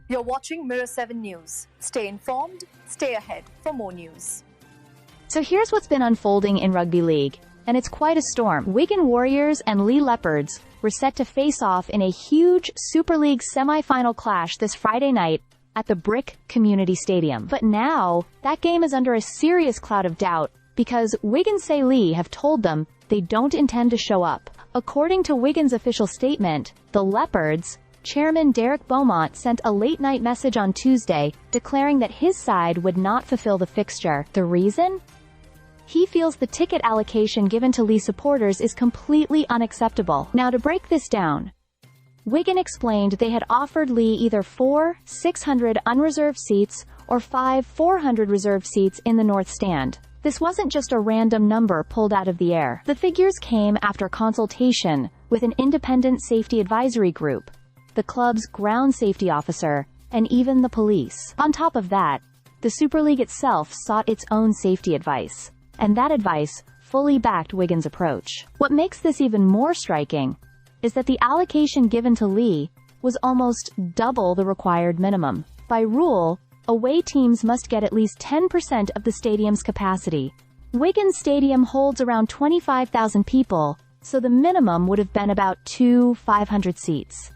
You're watching Mirror 7 News. Stay informed, stay ahead for more news. So here's what's been unfolding in Rugby League, and it's quite a storm. Wigan Warriors and Leigh Leopards were set to face off in a huge Super League semi-final clash this Friday night at the Brick Community Stadium. But now, that game is under a serious cloud of doubt because Wigan say Leigh have told them they don't intend to show up. According to Wigan's official statement, the Leopards, Chairman Derek Beaumont sent a late-night message on Tuesday declaring that his side would not fulfill the fixture. The reason? He feels the ticket allocation given to Leigh supporters is completely unacceptable. Now, to break this down, Wigan explained they had offered Leigh either 4 600 unreserved seats or 5 400 reserved seats in the North Stand. This wasn't just a random number pulled out of the air. The figures came after consultation with an independent safety advisory group, the club's ground safety officer, and even the police. On top of that, the Super League itself sought its own safety advice, and that advice fully backed Wigan's approach. What makes this even more striking is that the allocation given to Leigh was almost double the required minimum. By rule, away teams must get at least 10% of the stadium's capacity. Wigan's stadium holds around 25,000 people, so the minimum would have been about 500 seats.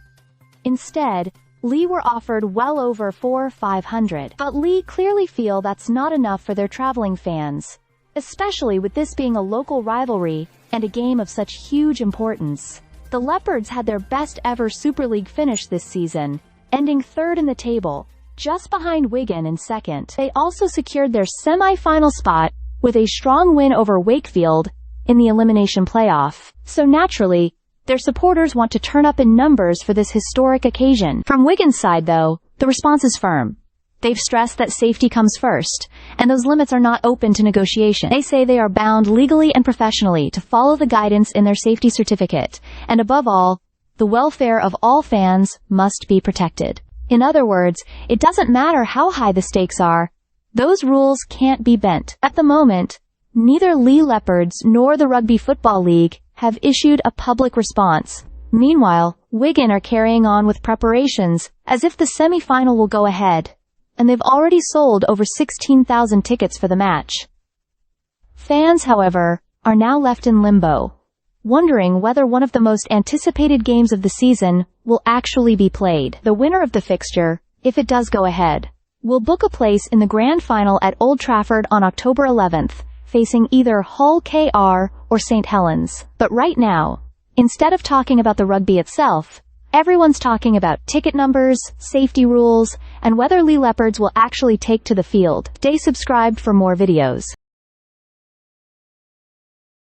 Instead, Leigh were offered well over 500. But Leigh clearly feel that's not enough for their traveling fans, especially with this being a local rivalry and a game of such huge importance. The Leopards had their best ever Super League finish this season, ending third in the table, just behind Wigan in second. They also secured their semi-final spot with a strong win over Wakefield in the elimination playoff. So naturally, their supporters want to turn up in numbers for this historic occasion. From Wigan's side, though, the response is firm. They've stressed that safety comes first, and those limits are not open to negotiation. They say they are bound legally and professionally to follow the guidance in their safety certificate, and above all, the welfare of all fans must be protected. In other words, it doesn't matter how high the stakes are, those rules can't be bent. At the moment, neither Leigh Leopards nor the Rugby Football League have issued a public response. Meanwhile, Wigan are carrying on with preparations as if the semi-final will go ahead, and they've already sold over 16,000 tickets for the match. Fans, however, are now left in limbo, wondering whether one of the most anticipated games of the season will actually be played. The winner of the fixture, if it does go ahead, will book a place in the grand final at Old Trafford on October 11th, facing either Hull KR or St. Helens. But right now, instead of talking about the rugby itself, everyone's talking about ticket numbers, safety rules, and whether Leigh Leopards will actually take to the field. Stay subscribed for more videos.